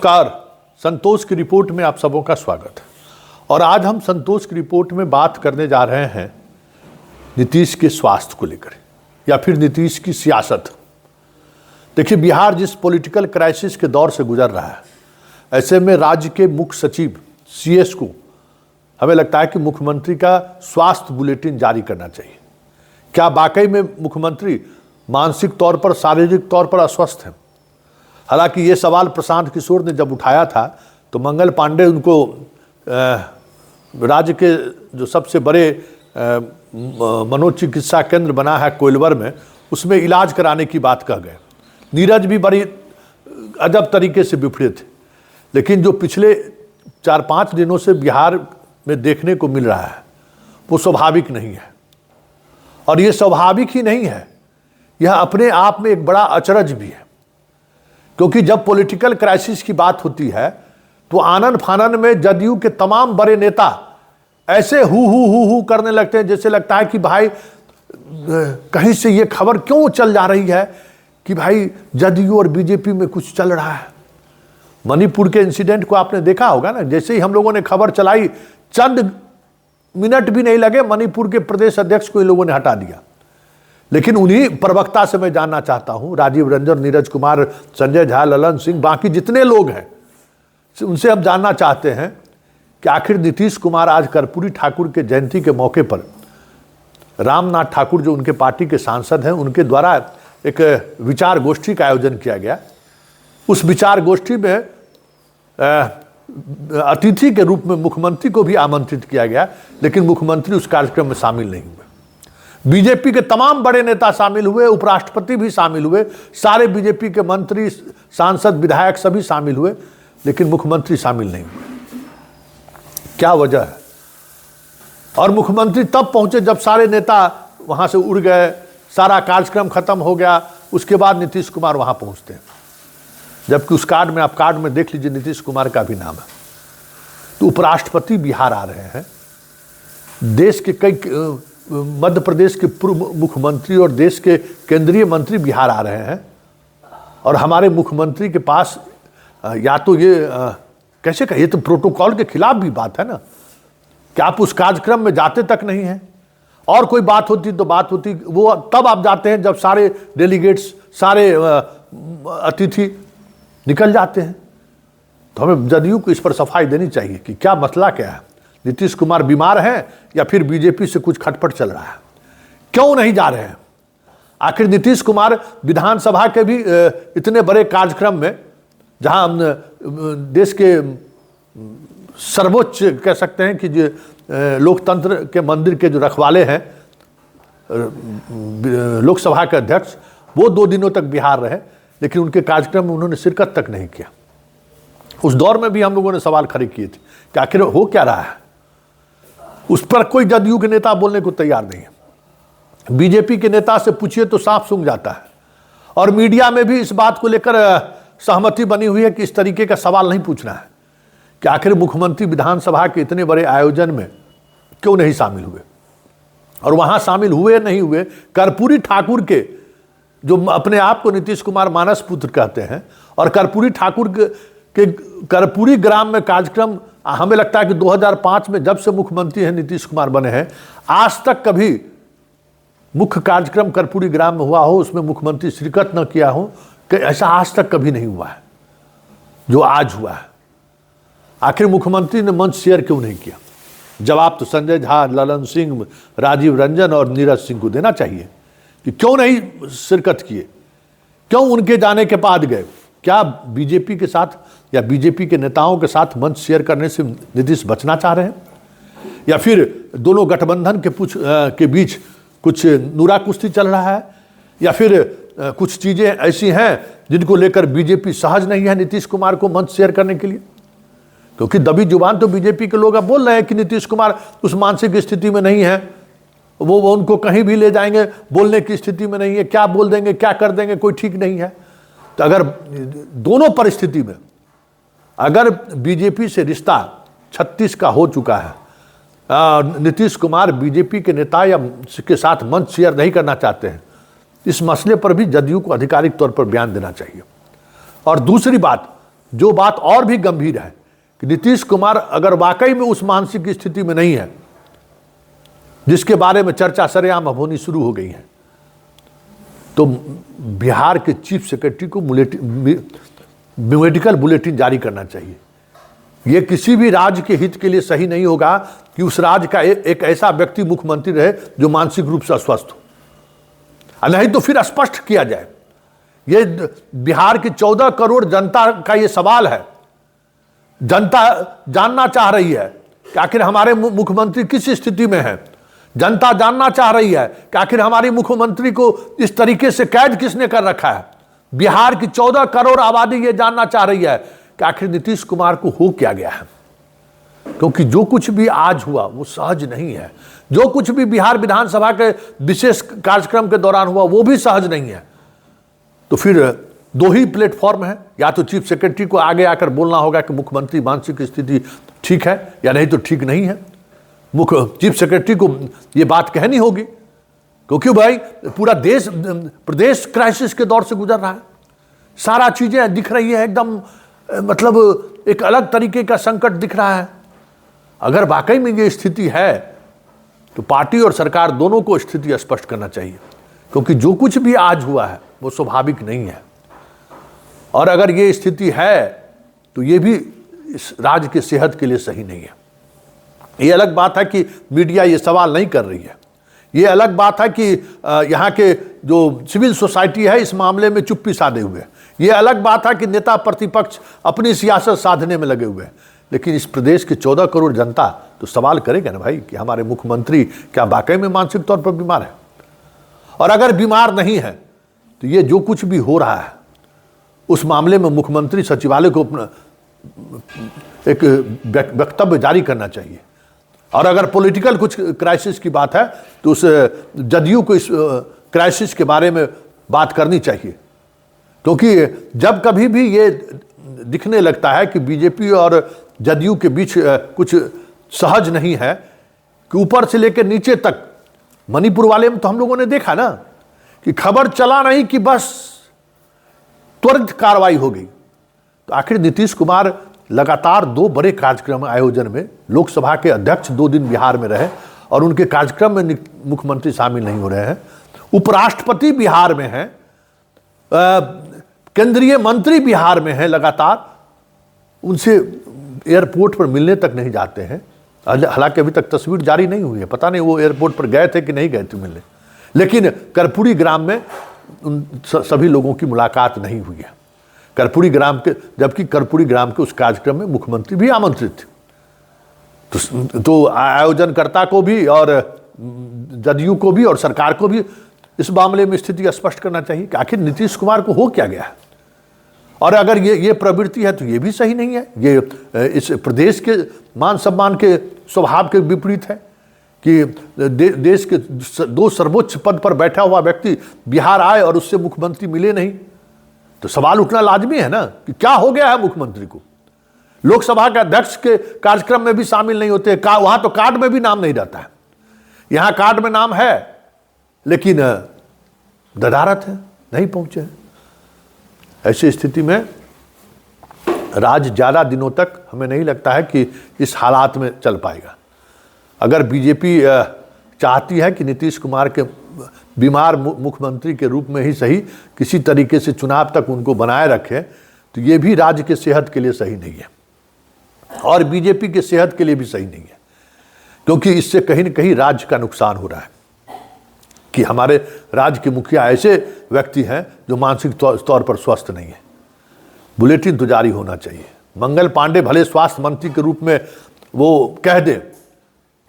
नमस्कार। संतोष की रिपोर्ट में आप सबों का स्वागत है। और आज हम संतोष की रिपोर्ट में बात करने जा रहे हैं नीतीश के स्वास्थ्य को लेकर या फिर नीतीश की सियासत। देखिए, बिहार जिस पॉलिटिकल क्राइसिस के दौर से गुजर रहा है, ऐसे में राज्य के मुख्य सचिव सीएस को हमें लगता है कि मुख्यमंत्री का स्वास्थ्य बुलेटिन जारी करना चाहिए। क्या वाकई में मुख्यमंत्री मानसिक तौर पर, शारीरिक तौर पर अस्वस्थ हैं? हालांकि ये सवाल प्रशांत किशोर ने जब उठाया था तो मंगल पांडे उनको राज्य के जो सबसे बड़े मनोचिकित्सा केंद्र बना है कोइलवर में, उसमें इलाज कराने की बात कह गए। नीरज भी बड़ी अजब तरीके से बिफड़े थे। लेकिन जो पिछले 4-5 दिनों से बिहार में देखने को मिल रहा है वो स्वाभाविक नहीं है। और ये स्वाभाविक ही नहीं है, यह अपने आप में एक बड़ा अचरज भी है। क्योंकि जब पॉलिटिकल क्राइसिस की बात होती है तो आनन फानन में जदयू के तमाम बड़े नेता ऐसे हु करने लगते हैं, जैसे लगता है कि भाई कहीं से ये खबर क्यों चल जा रही है कि भाई जदयू और बीजेपी में कुछ चल रहा है। मणिपुर के इंसिडेंट को आपने देखा होगा ना। जैसे ही हम लोगों ने खबर चलाई, चंद मिनट भी नहीं लगे, मणिपुर के प्रदेश अध्यक्ष को इन लोगों ने हटा दिया। लेकिन उन्हीं प्रवक्ता से मैं जानना चाहता हूं, राजीव रंजन, नीरज कुमार, संजय झा, ललन सिंह, बाकी जितने लोग हैं, उनसे हम जानना चाहते हैं कि आखिर नीतीश कुमार आज कर्पूरी ठाकुर के जयंती के मौके पर रामनाथ ठाकुर जो उनके पार्टी के सांसद हैं, उनके द्वारा एक विचार गोष्ठी का आयोजन किया गया। उस विचार गोष्ठी में अतिथि के रूप में मुख्यमंत्री को भी आमंत्रित किया गया, लेकिन मुख्यमंत्री उस कार्यक्रम में शामिल नहीं हुए। बीजेपी के तमाम बड़े नेता शामिल हुए, उपराष्ट्रपति भी शामिल हुए, सारे बीजेपी के मंत्री, सांसद, विधायक सभी शामिल हुए, लेकिन मुख्यमंत्री शामिल नहीं हुए। क्या वजह है? और मुख्यमंत्री तब पहुंचे जब सारे नेता वहां से उड़ गए, सारा कार्यक्रम खत्म हो गया, उसके बाद नीतीश कुमार वहां पहुंचते हैं। जबकि उस कार्ड में, आप कार्ड में देख लीजिए, नीतीश कुमार का भी नाम है। तो उपराष्ट्रपति बिहार आ रहे हैं, देश के कई, मध्य प्रदेश के पूर्व मुख्यमंत्री और देश के केंद्रीय मंत्री बिहार आ रहे हैं, और हमारे मुख्यमंत्री के पास या तो ये कैसे कहिए, तो प्रोटोकॉल के खिलाफ भी बात है ना कि आप उस कार्यक्रम में जाते तक नहीं हैं। और कोई बात होती तो बात होती, वो तब आप जाते हैं जब सारे डेलीगेट्स, सारे अतिथि निकल जाते हैं। तो हमें जदयू को इस पर सफाई देनी चाहिए कि क्या मसला क्या है। नीतीश कुमार बीमार हैं या फिर बीजेपी से कुछ खटपट चल रहा है? क्यों नहीं जा रहे हैं? आखिर नीतीश कुमार विधानसभा के भी इतने बड़े कार्यक्रम में, जहां हम देश के सर्वोच्च कह सकते हैं कि जो लोकतंत्र के मंदिर के जो रखवाले हैं, लोकसभा के अध्यक्ष, वो 2 दिनों तक बिहार रहे, लेकिन उनके कार्यक्रम में उन्होंने शिरकत तक नहीं किया। उस दौर में भी हम लोगों ने सवाल खड़े किए थे कि आखिर हो क्या रहा है। उस पर कोई जदयू के नेता बोलने को तैयार नहीं है। बीजेपी के नेता से पूछिए तो साफ सूंघ जाता है। और मीडिया में भी इस बात को लेकर सहमति बनी हुई है कि इस तरीके का सवाल नहीं पूछना है कि आखिर मुख्यमंत्री विधानसभा के इतने बड़े आयोजन में क्यों नहीं शामिल हुए। और वहां शामिल हुए नहीं हुए, कर्पूरी ठाकुर के, जो अपने आप को नीतीश कुमार मानस पुत्र कहते हैं, और कर्पूरी ठाकुर के कर्पूरी ग्राम में कार्यक्रम, हमें लगता है कि 2005 में जब से मुख्यमंत्री हैं नीतीश कुमार बने हैं, आज तक कभी मुख्य कार्यक्रम कर्पूरी ग्राम में हुआ हो, उसमें मुख्यमंत्री शिरकत न किया हो, कि ऐसा आज तक कभी नहीं हुआ है जो आज हुआ है। आखिर मुख्यमंत्री ने मंच शेयर क्यों नहीं किया? जवाब तो संजय झा, ललन सिंह, राजीव रंजन और नीरज सिंह को देना चाहिए कि क्यों नहीं शिरकत किए, क्यों उनके जाने के बाद गए। क्या बीजेपी के साथ या बीजेपी के नेताओं के साथ मंच शेयर करने से नीतीश बचना चाह रहे हैं, या फिर दोनों गठबंधन के बीच कुछ नूरा कुश्ती चल रहा है, या फिर कुछ चीज़ें ऐसी हैं जिनको लेकर बीजेपी सहज नहीं है नीतीश कुमार को मंच शेयर करने के लिए? क्योंकि दबी जुबान तो बीजेपी के लोग अब बोल रहे हैं कि नीतीश कुमार उस मानसिक स्थिति में नहीं है, वो उनको कहीं भी ले जाएंगे, बोलने की स्थिति में नहीं है, क्या बोल देंगे, क्या कर देंगे, कोई ठीक नहीं है। तो अगर दोनों परिस्थिति में अगर बीजेपी से रिश्ता 36 का हो चुका है, नीतीश कुमार बीजेपी के नेता या के साथ मंच शेयर नहीं करना चाहते हैं, इस मसले पर भी जदयू को आधिकारिक तौर पर बयान देना चाहिए। और दूसरी बात, जो बात और भी गंभीर है कि नीतीश कुमार अगर वाकई में उस मानसिक स्थिति में नहीं है जिसके बारे में चर्चा सरेआम अब होनी शुरू हो गई है, तो बिहार के चीफ सेक्रेटरी को मेडिकल बुलेटिन जारी करना चाहिए। यह किसी भी राज्य के हित के लिए सही नहीं होगा कि उस राज्य का एक ऐसा व्यक्ति मुख्यमंत्री रहे जो मानसिक रूप से अस्वस्थ हो। नहीं तो फिर स्पष्ट किया जाए। ये बिहार की 14 करोड़ जनता का ये सवाल है। जनता जानना चाह रही है कि आखिर हमारे मुख्यमंत्री किस स्थिति में है। जनता जानना चाह रही है कि आखिर हमारी मुख्यमंत्री को इस तरीके से कैद किसने कर रखा है। बिहार की 14 करोड़ आबादी ये जानना चाह रही है कि आखिर नीतीश कुमार को हो क्या गया है, क्योंकि जो कुछ भी आज हुआ वो सहज नहीं है। जो कुछ भी बिहार विधानसभा के विशेष कार्यक्रम के दौरान हुआ वो भी सहज नहीं है। तो फिर दो ही प्लेटफॉर्म है, या तो चीफ सेक्रेटरी को आगे आकर बोलना होगा कि मुख्यमंत्री मानसिक स्थिति ठीक है या नहीं तो ठीक नहीं है। चीफ सेक्रेटरी को ये बात कहनी होगी, क्योंकि भाई पूरा देश प्रदेश क्राइसिस के दौर से गुजर रहा है। सारा चीजें दिख रही है एकदम, मतलब एक अलग तरीके का संकट दिख रहा है। अगर वाकई में ये स्थिति है तो पार्टी और सरकार दोनों को स्थिति स्पष्ट करना चाहिए, क्योंकि जो कुछ भी आज हुआ है वो स्वाभाविक नहीं है। और अगर ये स्थिति है तो ये भी इस राज्य के सेहत के लिए सही नहीं है। ये अलग बात है कि मीडिया ये सवाल नहीं कर रही है। ये अलग बात है कि यहाँ के जो सिविल सोसाइटी है इस मामले में चुप्पी साधे हुए हैं। ये अलग बात है कि नेता प्रतिपक्ष अपनी सियासत साधने में लगे हुए हैं। लेकिन इस प्रदेश के 14 करोड़ जनता तो सवाल करेगा ना भाई कि हमारे मुख्यमंत्री क्या वाकई में मानसिक तौर पर बीमार है। और अगर बीमार नहीं है तो ये जो कुछ भी हो रहा है उस मामले में मुख्यमंत्री सचिवालय को अपना एक वक्तव्य जारी करना चाहिए। और अगर पॉलिटिकल कुछ क्राइसिस की बात है तो उस जदयू को इस क्राइसिस के बारे में बात करनी चाहिए, क्योंकि जब कभी भी ये दिखने लगता है कि बीजेपी और जदयू के बीच कुछ सहज नहीं है कि ऊपर से लेकर नीचे तक, मणिपुर वाले में तो हम लोगों ने देखा ना कि खबर चला नहीं कि बस त्वरित कार्रवाई हो गई। तो आखिर नीतीश कुमार लगातार 2 बड़े कार्यक्रम आयोजन में, लोकसभा के अध्यक्ष 2 दिन बिहार में रहे और उनके कार्यक्रम में मुख्यमंत्री शामिल नहीं हो रहे हैं। उपराष्ट्रपति बिहार में हैं, केंद्रीय मंत्री बिहार में हैं, लगातार उनसे एयरपोर्ट पर मिलने तक नहीं जाते हैं। हालांकि अभी तक तस्वीर जारी नहीं हुई है, पता नहीं वो एयरपोर्ट पर गए थे कि नहीं गए थे मिलने। लेकिन कर्पूरी ग्राम में उन सभी लोगों की मुलाकात नहीं हुई है। कर्पूरी ग्राम के, जबकि कर्पूरी ग्राम के उस कार्यक्रम में मुख्यमंत्री भी आमंत्रित थे। तो आयोजनकर्ता को भी और जदयू को भी और सरकार को भी इस मामले में स्थिति स्पष्ट करना चाहिए कि आखिर नीतीश कुमार को हो क्या गया है। और अगर ये प्रवृत्ति है तो ये भी सही नहीं है। ये इस प्रदेश के मान सम्मान के स्वभाव के विपरीत है कि देश के 2 सर्वोच्च पद पर बैठा हुआ व्यक्ति बिहार आए और उससे मुख्यमंत्री मिले नहीं। तो सवाल उठना लाजमी है ना कि क्या हो गया है मुख्यमंत्री को। लोकसभा के अध्यक्ष के कार्यक्रम में भी शामिल नहीं होते, वहां तो कार्ड में भी नाम नहीं रहता है। यहां कार्ड में नाम है लेकिन ददारत है, नहीं पहुंचे हैं। ऐसी स्थिति में राज्य ज्यादा दिनों तक हमें नहीं लगता है कि इस हालात में चल पाएगा। अगर बीजेपी चाहती है कि नीतीश कुमार के बीमार मुख्यमंत्री के रूप में ही सही किसी तरीके से चुनाव तक उनको बनाए रखे, तो ये भी राज्य के सेहत के लिए सही नहीं है और बीजेपी के सेहत के लिए भी सही नहीं है, क्योंकि इससे कहीं न कहीं राज्य का नुकसान हो रहा है कि हमारे राज्य के मुखिया ऐसे व्यक्ति हैं जो मानसिक तौर पर स्वस्थ नहीं है। बुलेटिन तो जारी होना चाहिए। मंगल पांडे भले स्वास्थ्य मंत्री के रूप में वो कह दे,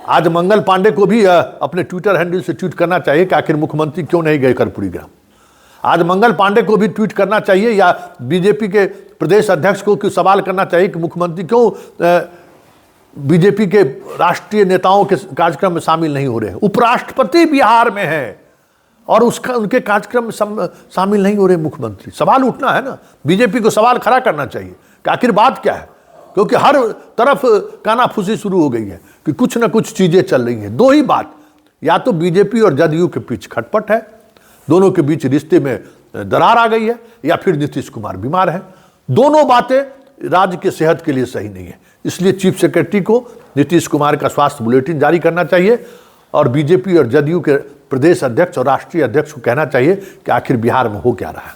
आज मंगल पांडे को भी अपने ट्विटर हैंडल से ट्वीट करना चाहिए कि आखिर मुख्यमंत्री क्यों नहीं गए कर्पूरी ग्राम। आज मंगल पांडे को भी ट्वीट करना चाहिए या बीजेपी के प्रदेश अध्यक्ष को सवाल करना चाहिए कि मुख्यमंत्री क्यों बीजेपी के राष्ट्रीय नेताओं के कार्यक्रम में शामिल नहीं हो रहे हैं। उपराष्ट्रपति बिहार में है और उनके कार्यक्रम में शामिल नहीं हो रहे मुख्यमंत्री। सवाल उठना है ना, बीजेपी को सवाल खड़ा करना चाहिए कि आखिर बात क्या है, क्योंकि हर तरफ कानाफूसी शुरू हो गई है कि कुछ ना कुछ चीजें चल रही हैं। 2 ही बात, या तो बीजेपी और जदयू के बीच खटपट है, दोनों के बीच रिश्ते में दरार आ गई है, या फिर नीतीश कुमार बीमार है। दोनों बातें राज्य के सेहत के लिए सही नहीं है। इसलिए चीफ सेक्रेटरी को नीतीश कुमार का स्वास्थ्य बुलेटिन जारी करना चाहिए और बीजेपी और जदयू के प्रदेश अध्यक्ष और राष्ट्रीय अध्यक्ष को कहना चाहिए कि आखिर बिहार में हो क्या रहा है।